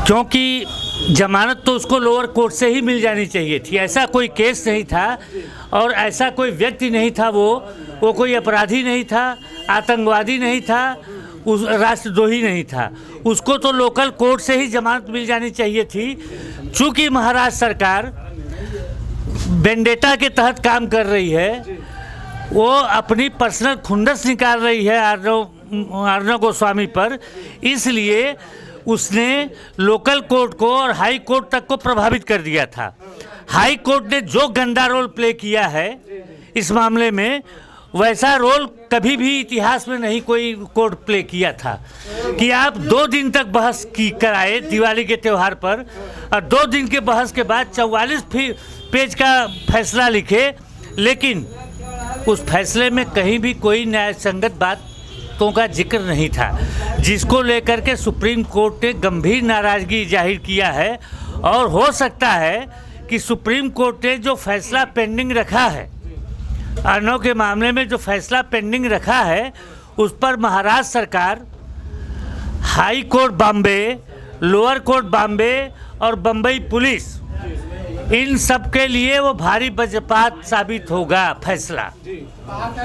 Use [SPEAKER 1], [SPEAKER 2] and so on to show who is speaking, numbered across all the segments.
[SPEAKER 1] क्योंकि जमानत तो उसको लोअर कोर्ट से ही मिल जानी चाहिए थी। ऐसा कोई केस नहीं था और ऐसा कोई व्यक्ति नहीं था, वो कोई अपराधी नहीं था, आतंकवादी नहीं था, उस राष्ट्रद्रोही नहीं था। उसको तो लोकल कोर्ट से ही जमानत मिल जानी चाहिए थी। चूँकि महाराष्ट्र सरकार वेंडेटा के तहत काम कर रही है, वो अपनी पर्सनल खुंदस निकाल रही है अर्णव गोस्वामी पर, इसलिए उसने लोकल कोर्ट को और हाई कोर्ट तक को प्रभावित कर दिया था। हाई कोर्ट ने जो गंदा रोल प्ले किया है इस मामले में, वैसा रोल कभी भी इतिहास में नहीं कोई कोर्ट प्ले किया था कि आप 2 दिन तक बहस कराए दिवाली के त्यौहार पर, और 2 दिन के बहस के बाद 44 पेज का फैसला लिखे, लेकिन उस फैसले में कहीं भी कोई न्याय संगत बातों का जिक्र नहीं था, जिसको लेकर के सुप्रीम कोर्ट ने गंभीर नाराज़गी जाहिर किया है। और हो सकता है कि सुप्रीम कोर्ट ने जो फैसला पेंडिंग रखा है, अर्णव के मामले में जो फैसला पेंडिंग रखा है, उस पर महाराष्ट्र सरकार, high court Bombay, lower court Bombay और बम्बई पुलिस, इन सब के लिए वो भारी वज्रपात साबित होगा फैसला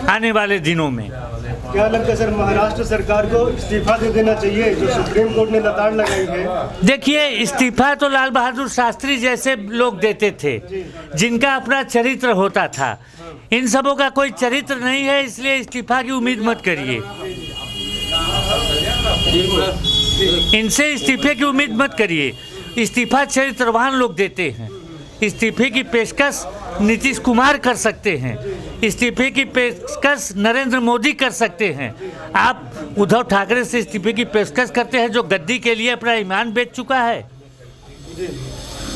[SPEAKER 1] आने वाले दिनों में।
[SPEAKER 2] क्या लगता है सर, महाराष्ट्र सरकार को इस्तीफा दे देना चाहिए जो सुप्रीम कोर्ट ने लताड़ लगाई है?
[SPEAKER 1] देखिए, इस्तीफा तो लाल बहादुर शास्त्री जैसे लोग देते थे, जिनका अपना चरित्र होता था। इन सबों का कोई चरित्र नहीं है, इसलिए इस्तीफा की उम्मीद मत करिए। इनसे इस्तीफे की उम्मीद मत करिए। इस्तीफा चरित्रवान लोग देते हैं। इस्तीफे की पेशकश नीतीश कुमार कर सकते हैं, इस्तीफे की पेशकश नरेंद्र मोदी कर सकते हैं। आप उद्धव ठाकरे से इस्तीफे की पेशकश करते हैं, जो गद्दी के लिए अपना ईमान बेच चुका है।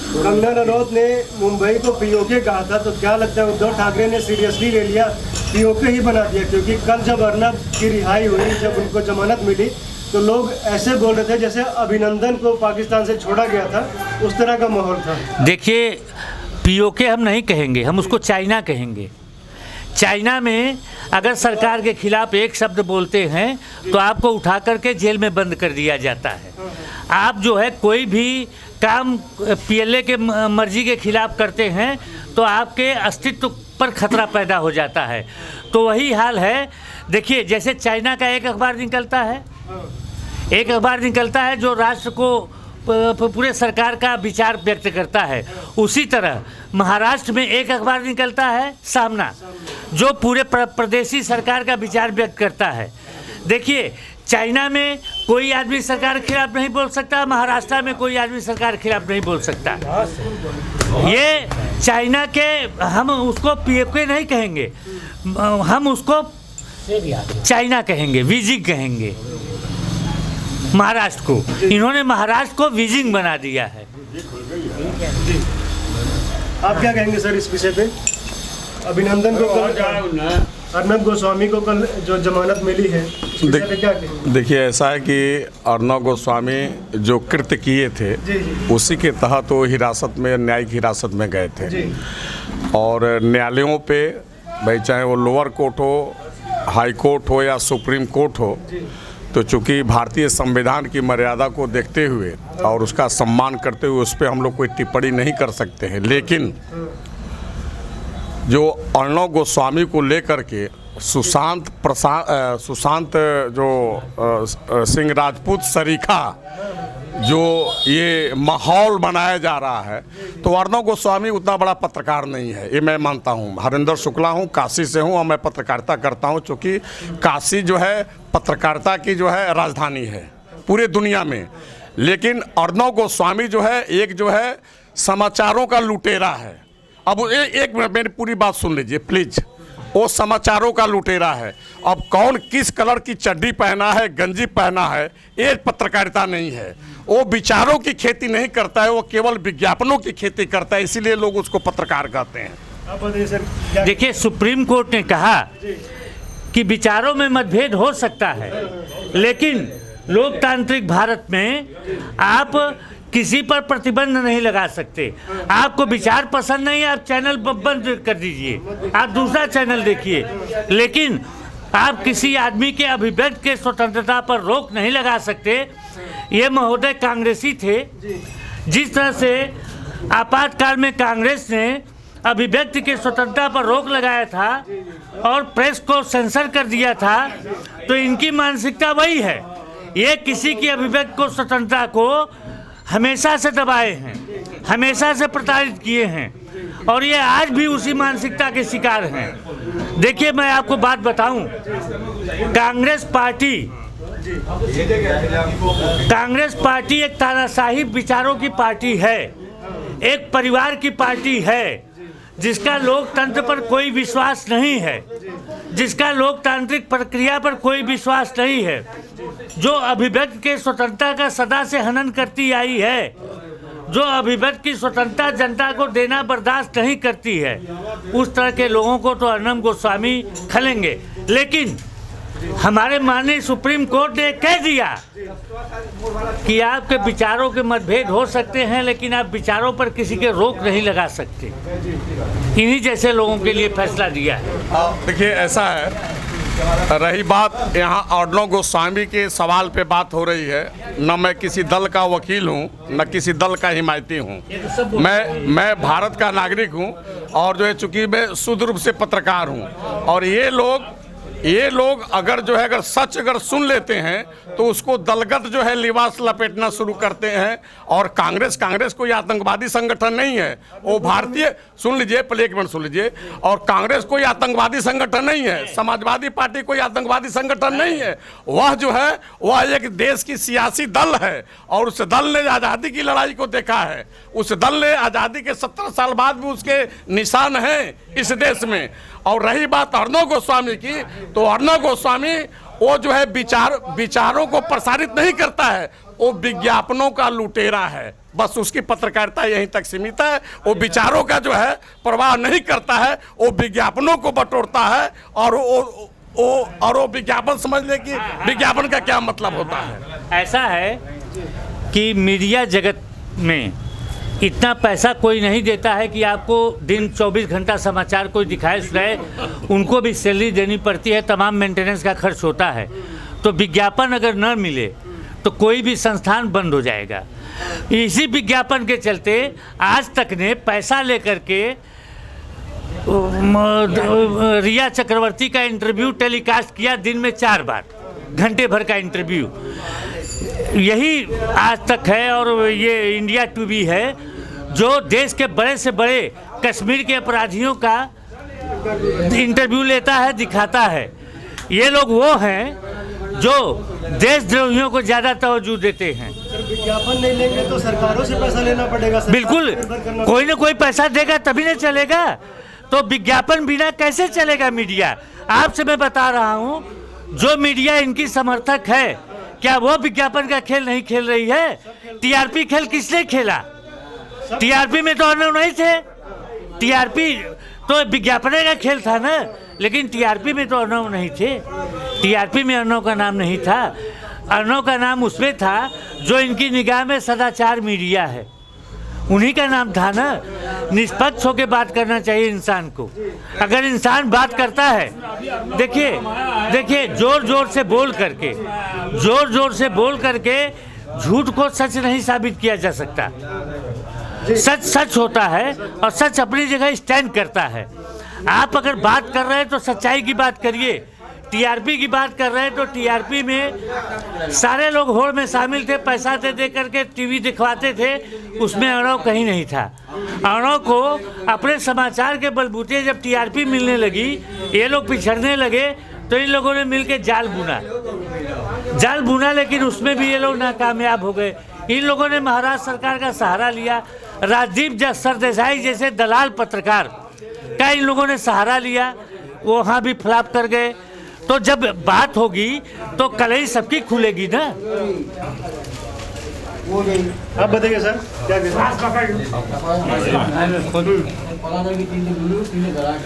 [SPEAKER 2] कंगना रनौत ने मुंबई को पीओके कहा था, तो क्या लगता है उद्धव ठाकरे ने सीरियसली ले लिया, पीओके ही बना दिया? क्योंकि कल जब अर्णव की रिहाई हुई, जब उनको जमानत मिली, तो लोग ऐसे बोल रहे थे जैसे अभिनंदन को पाकिस्तान से छोड़ा गया था, उस तरह का माहौल था।
[SPEAKER 1] देखिए, पीओके हम नहीं कहेंगे, हम उसको चाइना कहेंगे। चाइना में अगर सरकार के खिलाफ एक शब्द बोलते हैं तो आपको उठा करके जेल में बंद कर दिया जाता है। आप जो है कोई भी काम पीएलए के मर्जी के खिलाफ करते हैं तो आपके अस्तित्व पर खतरा पैदा हो जाता है। तो वही हाल है। देखिए, जैसे चाइना का एक अखबार निकलता है, जो राष्ट्र को पूरे सरकार का विचार व्यक्त करता है, उसी तरह महाराष्ट्र में एक अखबार निकलता है सामना, जो पूरे प्रदेशी सरकार का विचार व्यक्त करता है। देखिए, चाइना में कोई आदमी सरकार के खिलाफ नहीं बोल सकता, महाराष्ट्र में कोई आदमी सरकार के खिलाफ नहीं बोल सकता। ये चाइना के, हम उसको पीओके नहीं कहेंगे, हम उसको चाइना कहेंगे, बीजिंग कहेंगे महाराष्ट्र को। इन्होंने महाराष्ट्र को बीजिंग बना दिया है।
[SPEAKER 2] आप क्या कहेंगे सर इस विषय पे? अभिनंदन को कल, अर्णव गोस्वामी को कल जो जमानत मिली है, क्या कहेंगे?
[SPEAKER 3] देखिए, ऐसा है कि अर्णव गोस्वामी जो कृत्य किए थे, उसी के तहत वो हिरासत में, न्यायिक हिरासत में गए थे। और न्यायालयों पे, भाई चाहे वो लोअर कोर्ट हो, हाई कोर्ट हो या सुप्रीम कोर्ट हो, तो चूँकि भारतीय संविधान की मर्यादा को देखते हुए और उसका सम्मान करते हुए उस पर हम लोग कोई टिप्पणी नहीं कर सकते हैं। लेकिन जो अर्णव गोस्वामी को लेकर के सुशांत जो सिंह राजपूत सरीखा जो ये माहौल बनाया जा रहा है, तो अर्णव गोस्वामी उतना बड़ा पत्रकार नहीं है, ये मैं मानता हूँ। हरिंदर शुक्ला हूँ, काशी से हूँ और मैं पत्रकारिता करता हूँ, क्योंकि काशी जो है पत्रकारिता की जो है राजधानी है पूरे दुनिया में। लेकिन अर्णव गोस्वामी जो है एक जो है समाचारों का लुटेरा है। अब एक मिनट मेरी पूरी बात सुन लीजिए प्लीज। वो समाचारों का लुटेरा है। अब कौन किस कलर की चड्डी पहना है, गंजी पहना है, ये पत्रकारिता नहीं है। वो विचारों की खेती नहीं करता है, वो केवल विज्ञापनों की खेती करता है, इसीलिए लोग उसको पत्रकार कहते हैं।
[SPEAKER 1] देखिए, सुप्रीम कोर्ट ने कहा कि विचारों में मतभेद हो सकता है, लेकिन लोकतांत्रिक भारत में आप किसी पर प्रतिबंध नहीं लगा सकते। आपको विचार पसंद नहीं है, आप चैनल बंद कर दीजिए, आप दूसरा चैनल देखिए, लेकिन आप किसी आदमी के अभिव्यक्ति के स्वतंत्रता पर रोक नहीं लगा सकते। ये महोदय कांग्रेसी थे। जिस तरह से आपातकाल में कांग्रेस ने अभिव्यक्ति की स्वतंत्रता पर रोक लगाया था और प्रेस को सेंसर कर दिया था, तो इनकी मानसिकता वही है। ये किसी की अभिव्यक्ति को स्वतंत्रता को हमेशा से दबाए हैं, हमेशा से प्रताड़ित किए हैं और ये आज भी उसी मानसिकता के शिकार हैं। देखिए, मैं आपको बात बताऊं, कांग्रेस पार्टी एक तानाशाही विचारों की पार्टी है, एक परिवार की पार्टी है, जिसका लोकतंत्र पर कोई विश्वास नहीं है, जिसका लोकतांत्रिक प्रक्रिया पर कोई विश्वास नहीं है, जो अभिव्यक्ति के स्वतंत्रता का सदा से हनन करती आई है, जो अभिव्यक्ति की स्वतंत्रता जनता को देना बर्दाश्त नहीं करती है, उस तरह के लोगों को तो अर्नब गोस्वामी खलेंगे। लेकिन हमारे माननीय सुप्रीम कोर्ट ने कह दिया कि आपके विचारों के मतभेद हो सकते हैं, लेकिन आप विचारों पर किसी के रोक नहीं लगा सकते। इन्हीं जैसे लोगों के लिए फैसला दिया है।
[SPEAKER 3] देखिए, ऐसा है, रही बात यहाँ अर्नब गोस्वामी के सवाल पे बात हो रही है, न मैं किसी दल का वकील हूँ न किसी दल का हिमायती हूँ। मैं भारत का नागरिक हूँ और जो है चूँकि मैं शुद्ध रूप से पत्रकार हूँ, और ये लोग अगर सच सुन लेते हैं तो उसको दलगत जो है लिबास लपेटना शुरू करते हैं। और कांग्रेस कोई आतंकवादी संगठन नहीं है, वो भारतीय, सुन लीजिए, पहले एक मिनट सुन लीजिए, और कांग्रेस कोई आतंकवादी संगठन नहीं है, समाजवादी पार्टी कोई आतंकवादी संगठन नहीं है। वह एक देश की सियासी दल है और उस दल ने आज़ादी की लड़ाई को देखा है। उस दल ने आज़ादी के 17 साल बाद भी उसके निशान हैं इस देश में। और रही बात अर्नब गोस्वामी की, तो अर्नब गोस्वामी वो जो है विचारों को प्रसारित नहीं करता है, वो विज्ञापनों का लुटेरा है। बस उसकी पत्रकारिता यहीं तक सीमित है। वो विचारों का जो है परवाह नहीं करता है, वो विज्ञापनों को बटोरता है और वो विज्ञापन समझ ले कि विज्ञापन का क्या मतलब होता है।
[SPEAKER 1] ऐसा है कि मीडिया जगत में इतना पैसा कोई नहीं देता है कि आपको दिन 24 घंटा समाचार कोई दिखाए सुनाए। उनको भी सैलरी देनी पड़ती है, तमाम मेंटेनेंस का खर्च होता है। तो विज्ञापन अगर न मिले तो कोई भी संस्थान बंद हो जाएगा। इसी विज्ञापन के चलते आज तक ने पैसा लेकर के रिया चक्रवर्ती का इंटरव्यू टेलीकास्ट किया दिन में 4 बार, घंटे भर का इंटरव्यू। यही आज तक है। और ये इंडिया टीवी है जो देश के बड़े से बड़े कश्मीर के अपराधियों का इंटरव्यू लेता है, दिखाता है। ये लोग वो हैं जो देशद्रोहियों को ज़्यादा तवज्जो देते हैं।
[SPEAKER 2] विज्ञापन नहीं लेंगे तो सरकारों से पैसा लेना पड़ेगा।
[SPEAKER 1] बिल्कुल, कोई ना कोई पैसा देगा तभी ना चलेगा। तो विज्ञापन बिना कैसे चलेगा मीडिया? आपसे मैं बता रहा हूँ, जो मीडिया इनकी समर्थक है, क्या वो विज्ञापन का खेल नहीं खेल रही है? टीआरपी खेल किसने खेला? टीआरपी में तो अर्नब नहीं थे। टीआरपी तो विज्ञापन का खेल था ना, लेकिन टीआरपी में तो अर्नब नहीं थे। टीआरपी में अर्नब का नाम नहीं था। अर्नब का नाम उसमें था जो इनकी निगाह में सदाचार मीडिया है, उन्हीं का नाम था ना। निष्पक्ष होकर बात करना चाहिए इंसान को। अगर इंसान बात करता है, देखिए जोर जोर से बोल करके झूठ को सच नहीं साबित किया जा सकता। सच सच होता है और सच अपनी जगह स्टैंड करता है। आप अगर बात कर रहे हैं तो सच्चाई की बात करिए। टीआरपी की बात कर रहे हैं तो टीआरपी में सारे लोग होड़ में शामिल थे, पैसा दे करके टीवी दिखवाते थे, उसमें अर्नब कहीं नहीं था। अर्नब को अपने समाचार के बलबूते जब टीआरपी मिलने लगी, ये लोग पिछड़ने लगे, तो इन लोगों ने मिलकर जाल बुना, लेकिन उसमें भी ये लोग नाकामयाब हो गए। इन लोगों ने महाराष्ट्र सरकार का सहारा लिया। राजदीप सरदेसाई जैसे दलाल पत्रकार का इन लोगों ने सहारा लिया, वो वहाँ भी फ्लॉप कर गए। तो जब बात होगी तो कलई सबकी खुलेगी ना।
[SPEAKER 2] आप बताइए सर, क्या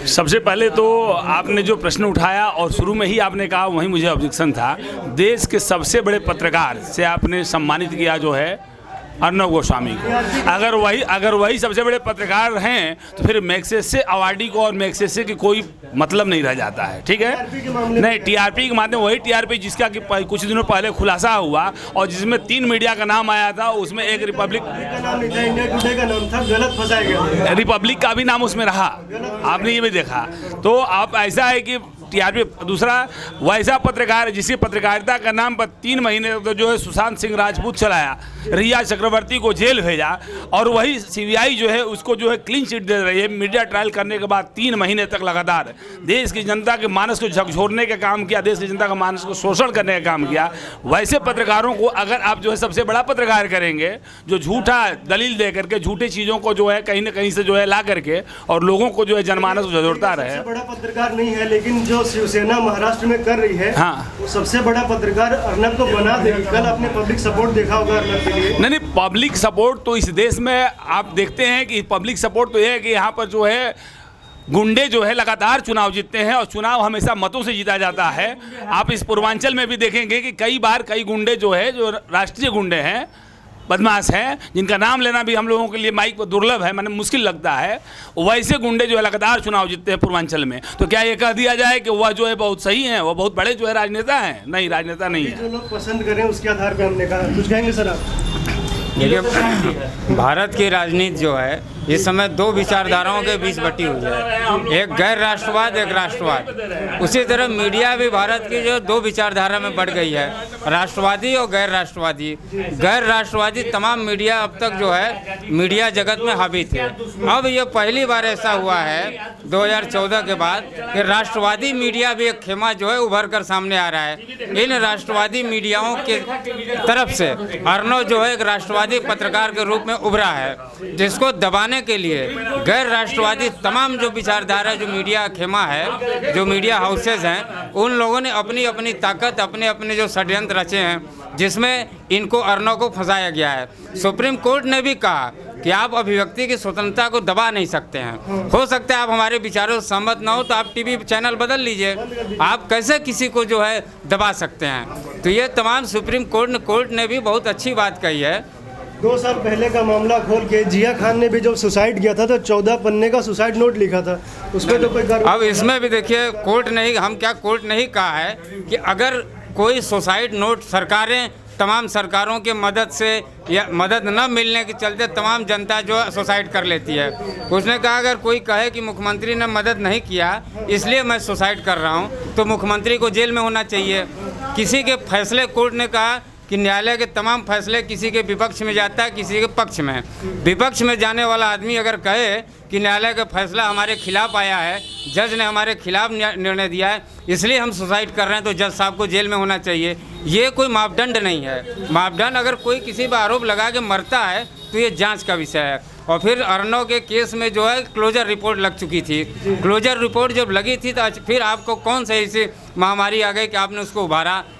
[SPEAKER 4] सबसे पहले तो आपने जो प्रश्न उठाया और शुरू में ही आपने कहा, वहीं मुझे ऑब्जेक्शन था। देश के सबसे बड़े पत्रकार से आपने सम्मानित किया जो है अर्नब गोस्वामी को। अगर वही सबसे बड़े पत्रकार हैं तो फिर मैग्सेसे अवार्डी को और मैग्सेसे की कोई मतलब नहीं रह जाता है, ठीक है। नहीं, टीआरपी के माध्यम, वही टीआरपी जिसका कि कुछ दिनों पहले खुलासा हुआ और जिसमें 3 मीडिया का नाम आया था, उसमें एक रिपब्लिक
[SPEAKER 2] का नाम नहीं था, इंडिया टुडे का नाम था, गलत फंसाया गया।
[SPEAKER 4] रिपब्लिक का भी नाम उसमें रहा, आपने ये भी देखा। तो आप ऐसा है कि टीआरपी, दूसरा वैसा पत्रकार जिसकी पत्रकारिता का नाम पर 3 महीने तो जो है सुशांत सिंह राजपूत चलाया, रिया चक्रवर्ती को जेल भेजा, और वही सीबीआई जो है उसको जो है क्लीन चिट दे रही है मीडिया ट्रायल करने के बाद 3 महीने तक लगातार देश की जनता के मानस को झकझोरने का काम किया, देश की जनता का मानस को शोषण करने का काम किया। वैसे पत्रकारों को अगर आप जो है सबसे बड़ा पत्रकार करेंगे, जो झूठा दलील दे करके झूठी चीज़ों को जो है कहीं ना कहीं से जो है ला करके और लोगों को जो है जनमानस को झकझोरता रहे।
[SPEAKER 2] सबसे बड़ा पत्रकार नहीं है, लेकिन जो शिवसेना महाराष्ट्र में कर रही है,
[SPEAKER 4] हाँ,
[SPEAKER 2] वो सबसे बड़ा पत्रकार अर्नब को बना देगी। कल आपने पब्लिक सपोर्ट देखा होगा अर्नब के लिए।
[SPEAKER 4] नहीं, पब्लिक सपोर्ट तो इस देश में आप देखते हैं कि पब्लिक सपोर्ट तो ये है कि यहाँ पर जो है गुंडे जो है लगातार चुनाव जीतते हैं और चुनाव हमेशा मतों से जीता जाता है। आप इस पूर्वांचल में भी देखेंगे कि कई बार कई गुंडे जो है, जो राष्ट्रीय गुंडे हैं, बदमाश हैं, जिनका नाम लेना भी हम लोगों के लिए माइक पर दुर्लभ है, माने मुश्किल लगता है, वैसे गुंडे जो है लगातार चुनाव जीतते हैं पूर्वांचल में। तो क्या ये कह दिया जाए कि वह जो है बहुत सही हैं, वह बहुत बड़े जो है राजनेता हैं? नहीं, राजनेता नहीं है।
[SPEAKER 2] जो लोग पसंद करें उसके आधार पर हमने कहा। कुछ कहेंगे सर आप?
[SPEAKER 5] देखिए, भारत की राजनीति जो है इस समय 2 विचारधाराओं के बीच बटी हुई है, एक गैर राष्ट्रवाद, एक राष्ट्रवाद। उसी तरह मीडिया भी भारत की जो 2 विचारधारा में बढ़ गई है, राष्ट्रवादी और गैर राष्ट्रवादी। गैर राष्ट्रवादी तमाम मीडिया अब तक जो है मीडिया जगत में हावी थे। अब ये पहली बार ऐसा हुआ है 2014 के बाद कि राष्ट्रवादी मीडिया भी एक खेमा जो है उभर कर सामने आ रहा है। इन राष्ट्रवादी मीडियाओं के तरफ से अर्नब जो है एक राष्ट्रवादी पत्रकार के रूप में उभरा है, जिसको दबाने के लिए गैर राष्ट्रवादी तमाम जो विचारधारा, जो मीडिया खेमा है, जो मीडिया हाउसेज हैं, उन लोगों ने अपनी अपनी ताकत, अपने अपने जो षड्यंत्र रचे हैं, जिसमें इनको अर्नब को फंसाया गया है। सुप्रीम कोर्ट ने भी कहा कि आप अभिव्यक्ति की स्वतंत्रता को दबा नहीं सकते हैं। हो सकता है आप हमारे विचारों से सहमत ना हो तो आप टीवी चैनल बदल लीजिए, आप कैसे किसी को जो है दबा सकते हैं? तो ये तमाम सुप्रीम कोर्ट ने भी बहुत अच्छी बात कही है।
[SPEAKER 2] 2 साल पहले का मामला खोल के जिया खान ने भी जब सुसाइड किया था तो 14 पन्ने का सुसाइड नोट लिखा था, उस पर तो कोई
[SPEAKER 5] अब इसमें भी देखिए, कोर्ट नहीं कहा है कि अगर कोई सुसाइड नोट, सरकारें तमाम सरकारों के मदद से या मदद न मिलने के चलते तमाम जनता जो सुसाइड कर लेती है। उसने कहा अगर कोई कहे कि मुख्यमंत्री ने मदद नहीं किया इसलिए मैं सुसाइड कर रहा हूँ तो मुख्यमंत्री को जेल में होना चाहिए। किसी के फैसले, कोर्ट ने कहा कि न्यायालय के तमाम फैसले किसी के विपक्ष में जाता है, किसी के पक्ष में। विपक्ष में जाने वाला आदमी अगर कहे कि न्यायालय का फैसला हमारे खिलाफ आया है, जज ने हमारे खिलाफ निर्णय दिया है, इसलिए हम सुसाइड कर रहे हैं, तो जज साहब को जेल में होना चाहिए। ये कोई मापदंड नहीं है। मापदंड, अगर कोई किसी पर आरोप लगा के मरता है तो ये जांच का विषय है। और फिर अर्नब के केस में जो है क्लोजर रिपोर्ट लग चुकी थी। क्लोजर रिपोर्ट जब लगी थी तो फिर आपको कौन सा ऐसी महामारी आ गई कि आपने उसको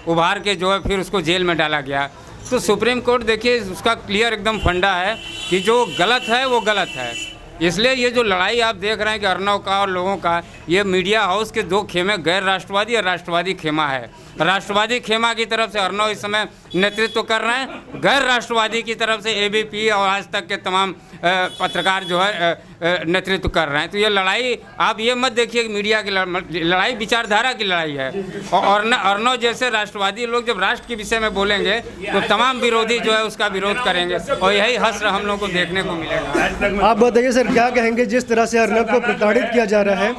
[SPEAKER 5] उभार के जो है फिर उसको जेल में डाला गया। तो सुप्रीम कोर्ट देखिए उसका क्लियर एकदम फंडा है कि जो गलत है वो गलत है। इसलिए ये जो लड़ाई आप देख रहे हैं कि अर्नब का और लोगों का, ये मीडिया हाउस के 2 खेमे, गैर राष्ट्रवादी और राष्ट्रवादी खेमा है। राष्ट्रवादी खेमा की तरफ से अर्नब इस समय नेतृत्व कर रहे हैं, गैर राष्ट्रवादी की तरफ से एबीपी और आज तक के तमाम पत्रकार जो है नेतृत्व कर रहे हैं। तो ये लड़ाई आप ये मत देखिए कि मीडिया की लड़ाई विचारधारा की लड़ाई है। और अर्नब जैसे राष्ट्रवादी लोग जब राष्ट्र के विषय में बोलेंगे तो तमाम विरोधी जो है उसका विरोध करेंगे और यही हश्र हम लोग को देखने को मिलेगा।
[SPEAKER 2] आप बताइए सर, क्या कहेंगे जिस तरह से अर्नब को प्रताड़ित किया जा रहा है,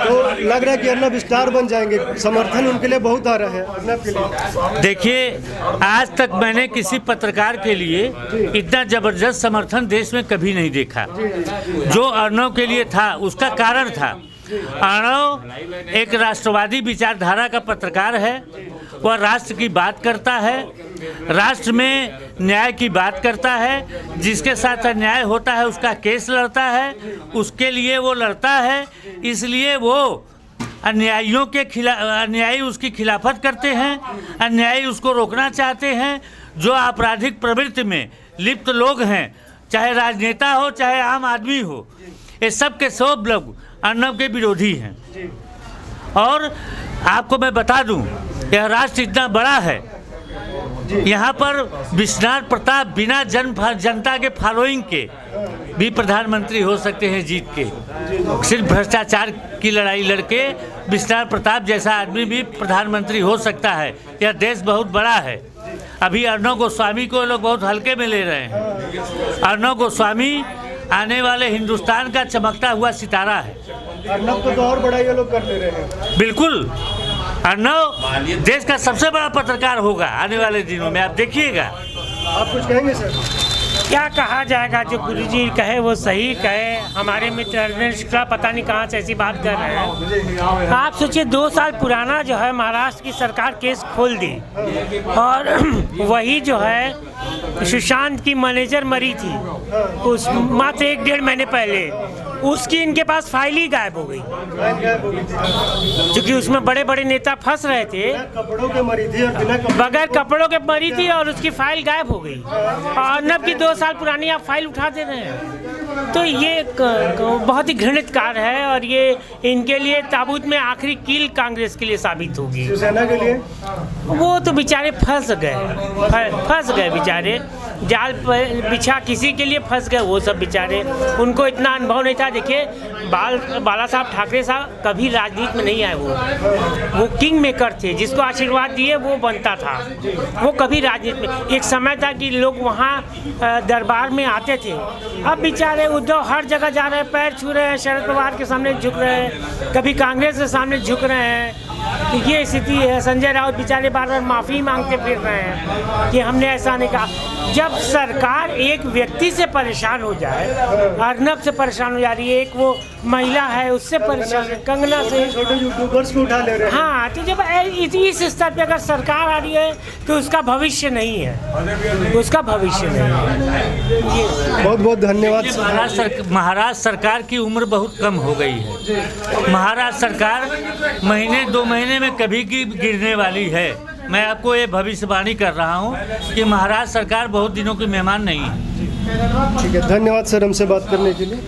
[SPEAKER 2] तो लग रहा है कि अर्नब स्टार बन जाएंगे, समर्थन उनके लिए बहुत आ रहा है अर्नब के लिए।
[SPEAKER 1] देखिए, आज तक मैंने किसी पत्रकार के लिए इतना जबरदस्त समर्थन देश में कभी नहीं देखा जो अर्नब के लिए था। उसका कारण था, अर्नब एक राष्ट्रवादी विचारधारा का पत्रकार है। वह राष्ट्र की बात करता है, राष्ट्र में न्याय की बात करता है, जिसके साथ अन्याय होता है उसका केस लड़ता है, उसके लिए वो लड़ता है। इसलिए वो अन्यायियों के खिलाफ, अन्यायी उसकी खिलाफत करते हैं, अन्यायी उसको रोकना चाहते हैं। जो आपराधिक प्रवृत्ति में लिप्त लोग हैं, चाहे राजनेता हो चाहे आम आदमी हो, ये सब के सब लोग अर्नब के विरोधी हैं। और आपको मैं बता दूं, यह राष्ट्र इतना बड़ा है यहाँ पर विश्वनाथ प्रताप बिना जनता के फॉलोइंग के भी प्रधानमंत्री हो सकते हैं जीत के। सिर्फ भ्रष्टाचार की लड़ाई लड़के विश्वनाथ प्रताप जैसा आदमी भी प्रधानमंत्री हो सकता है। यह देश बहुत बड़ा है। अभी अर्णव गोस्वामी को लोग बहुत हल्के में ले रहे हैं। अर्णव गोस्वामी आने वाले हिंदुस्तान का चमकता हुआ सितारा है।
[SPEAKER 2] अर्नब को तो और बड़ा ये लोग कर ले रहे हैं।
[SPEAKER 1] बिल्कुल, अर्णव देश का सबसे बड़ा पत्रकार होगा आने वाले दिनों में, आप देखिएगा।
[SPEAKER 2] आप कुछ कहेंगे सर?
[SPEAKER 6] क्या कहा जाएगा, जो गुरुजी कहे वो सही कहे। हमारे मित्र अरविंद शुक्ला पता नहीं कहाँ से ऐसी बात कर रहे हैं। आप सोचिए 2 साल पुराना जो है महाराष्ट्र की सरकार केस खोल दी, और वही जो है सुशांत की मैनेजर मरी थी उस मात्र 1-1.5 महीने पहले, उसकी इनके पास फाइल ही गायब हो गई, क्योंकि उसमें बड़े बड़े नेता फंस रहे थे।
[SPEAKER 2] कपड़ों के मरी थी और बिना
[SPEAKER 6] बगैर कपड़ों के मरी थी और उसकी फाइल गायब हो गई। और अर्नब की 2 साल पुरानी आप फाइल उठा दे रहे हैं, तो ये बहुत ही घृणित कार्य है। और ये इनके लिए ताबूत में आखिरी कील कांग्रेस के लिए साबित होगी।
[SPEAKER 2] शिवसेना के लिए
[SPEAKER 6] वो तो बेचारे फंस गए बेचारे, जाल बिछा किसी के लिए फंस गए वो सब बेचारे। उनको इतना अनुभव नहीं था। देखिए बाला साहब ठाकरे साहब कभी राजनीति में नहीं आए, वो किंग मेकर थे, जिसको आशीर्वाद दिए वो बनता था। वो कभी राजनीति में, एक समय था कि लोग वहाँ दरबार में आते थे। अब बेचारे उद्धव हर जगह जा रहे हैं, पैर छू रहे हैं, शरद पवार के सामने झुक रहे हैं, कभी कांग्रेस के सामने झुक रहे हैं। तो ये स्थिति है। संजय राउत बेचारे बार बार माफ़ी मांगते फिर रहे हैं कि हमने ऐसा नहीं कहा। जब सरकार एक व्यक्ति से परेशान हो जाए, अर्नब से परेशान हो जा रही है, एक वो महिला है उससे परेशान है, कंगना से,
[SPEAKER 2] छोटे यूट्यूबर्स को उठा ले रहे हैं।
[SPEAKER 6] हाँ, तो जब इस स्तर पे अगर सरकार आ रही है तो उसका भविष्य नहीं है, उसका भविष्य नहीं है।
[SPEAKER 2] बहुत बहुत धन्यवाद।
[SPEAKER 1] महाराष्ट्र सरकार की उम्र बहुत कम हो गई है। महाराष्ट्र सरकार महीने 2 महीने में कभी की गिरने वाली है। मैं आपको ये भविष्यवाणी कर रहा हूँ कि महाराष्ट्र सरकार बहुत दिनों की मेहमान नहीं है।
[SPEAKER 2] ठीक है, धन्यवाद सर हमसे बात करने के लिए।